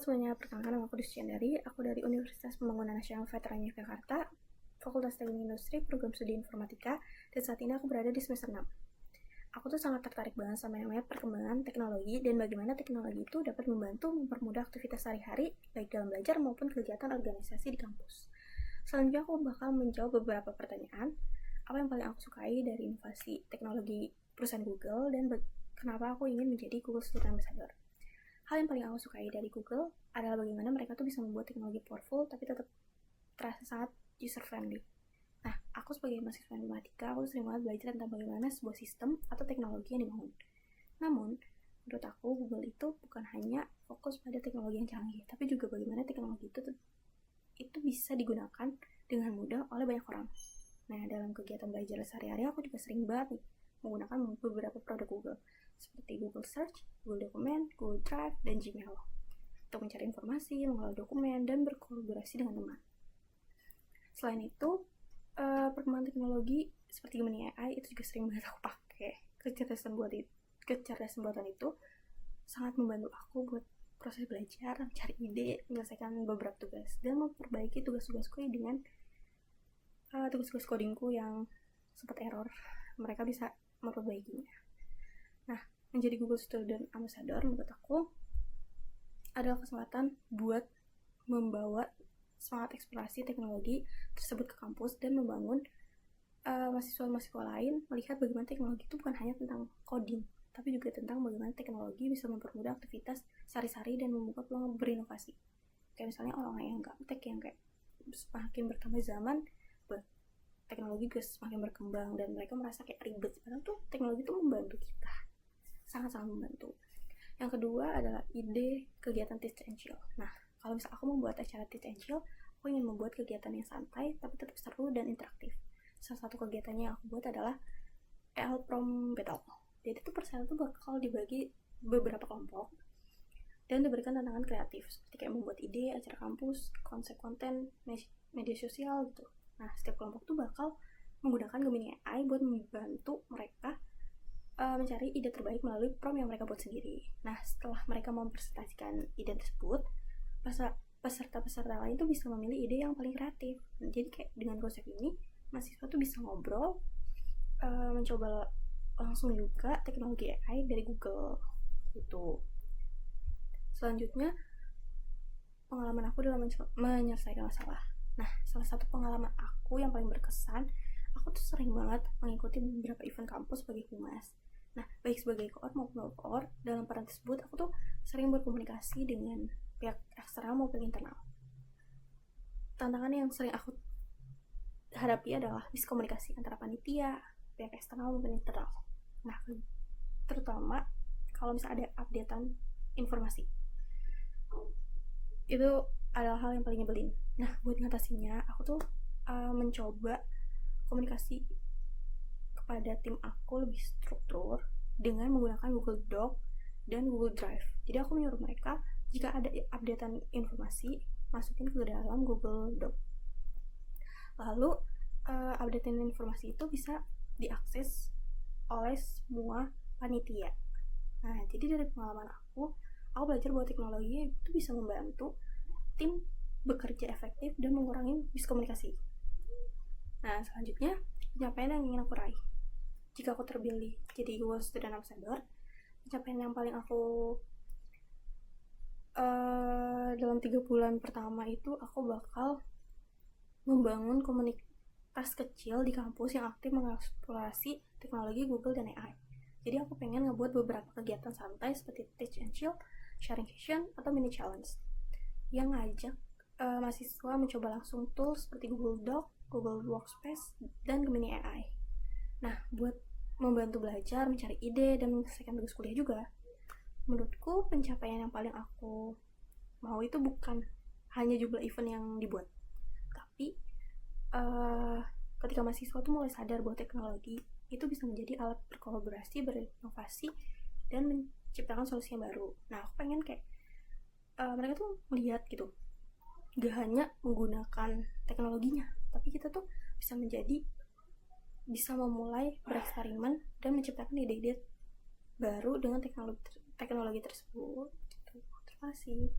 semuanya, perkenalkan nama aku Duscendari. Aku dari Universitas Pembangunan Nasional Veteran Yogyakarta, Fakultas Teknik Industri, Program Studi Informatika, dan saat ini aku berada di semester 6. Aku tuh sangat tertarik banget sama yang namanya perkembangan teknologi dan bagaimana teknologi itu dapat membantu mempermudah aktivitas sehari-hari, baik dalam belajar maupun kegiatan organisasi di kampus. Selanjutnya aku bakal menjawab beberapa pertanyaan, apa yang paling aku sukai dari inovasi teknologi perusahaan Google, dan kenapa aku ingin menjadi Google Student Ambassador. Hal yang paling aku sukai dari Google adalah bagaimana mereka tuh bisa membuat teknologi powerful tapi tetap terasa sangat user friendly. Nah, aku sebagai mahasiswa informatika, aku sering banget belajar tentang bagaimana sebuah sistem atau teknologi yang dibangun. Namun, menurut aku Google itu bukan hanya fokus pada teknologi yang canggih, tapi juga bagaimana teknologi itu bisa digunakan dengan mudah oleh banyak orang. Nah, dalam kegiatan belajar sehari-hari aku juga sering banget menggunakan beberapa produk Google seperti Google Search, Google Dokumen, Google Drive, dan Gmail untuk mencari informasi, mengolah dokumen, dan berkolaborasi dengan teman. Selain itu, perkembangan teknologi seperti Gemini AI itu juga sering banget aku pakai. Kecerdasan buatan itu sangat membantu aku buat proses belajar, mencari ide, menyelesaikan beberapa tugas, dan memperbaiki tugas-tugasku dengan tugas-tugas codingku yang sempat error. Mereka bisa memperbaikinya. Nah, menjadi Google Student Ambassador menurut aku adalah kesempatan buat membawa semangat eksplorasi teknologi tersebut ke kampus dan membangun mahasiswa-mahasiswa lain melihat bagaimana teknologi itu bukan hanya tentang coding, tapi juga tentang bagaimana teknologi bisa mempermudah aktivitas sehari-hari dan membuka peluang berinovasi. Kayak misalnya orang yang gaptek yang kayak semakin bertambah zaman, teknologi juga semakin berkembang dan mereka merasa kayak ribet, padahal tuh teknologi itu membantu kita, sangat-sangat membantu. Yang kedua adalah ide kegiatan Teach and Chill. Nah, kalau misalnya aku membuat acara Teach and Chill, aku ingin membuat kegiatan yang santai tapi tetap seru dan interaktif. Salah satu kegiatannya yang aku buat adalah EL Prom Battle. Jadi tuh peserta tuh bakal dibagi beberapa kelompok dan diberikan tantangan kreatif seperti kayak membuat ide acara kampus, konsep konten, media sosial gitu. Nah, setiap kelompok tuh bakal menggunakan Gemini AI buat membantu mereka mencari ide terbaik melalui prompt yang mereka buat sendiri. Nah, setelah mereka mempresentasikan ide tersebut, peserta-peserta lain tuh bisa memilih ide yang paling kreatif. Nah, jadi kayak dengan konsep ini, mahasiswa tuh bisa ngobrol, mencoba langsung juga teknologi AI dari Google gitu. Selanjutnya, pengalaman aku dalam menyelesaikan masalah. Nah, salah satu pengalaman aku yang paling berkesan, aku tuh sering banget mengikuti beberapa event kampus sebagai humas. Nah, baik sebagai koor maupun koor, dalam peran tersebut aku tuh sering berkomunikasi dengan pihak eksternal maupun internal. Tantangan yang sering aku hadapi adalah miskomunikasi antara panitia, pihak eksternal maupun internal. Nah, terutama kalau misalnya ada updatean informasi, itu adalah hal yang paling nyebelin. Nah, buat ngatasinya, aku tuh mencoba komunikasi kepada tim aku lebih struktur dengan menggunakan Google Doc dan Google Drive. Jadi aku menyuruh mereka jika ada updatean informasi masukin ke dalam Google Doc. Lalu updatean informasi itu bisa diakses oleh semua panitia. Nah, jadi dari pengalaman aku belajar bahwa teknologi itu bisa membantu tim bekerja efektif dan mengurangi miskomunikasi. Nah, selanjutnya pencapaian yang ingin aku raih. Jika aku terpilih jadi Google Student Ambassador, pencapaian yang paling aku dalam 3 bulan pertama itu aku bakal membangun komunitas kecil di kampus yang aktif mengeksplorasi teknologi Google dan AI. Jadi aku pengen ngebuat beberapa kegiatan santai seperti Teach and Chill, sharing session, atau mini challenge yang ngajak mahasiswa mencoba langsung tools seperti Google Doc, Google Workspace, dan Gemini AI. Nah, buat membantu belajar, mencari ide, dan menyelesaikan tugas kuliah juga. Menurutku, pencapaian yang paling aku mau itu bukan hanya jumlah event yang dibuat, tapi ketika mahasiswa tuh mulai sadar bahwa teknologi itu bisa menjadi alat berkolaborasi, berinovasi, dan menciptakan solusi yang baru. Nah, aku pengen kayak mereka tuh melihat gitu, gak hanya menggunakan teknologinya, tapi kita tuh bisa memulai bereksperimen dan menciptakan ide-ide baru dengan teknologi tersebut. Terima kasih.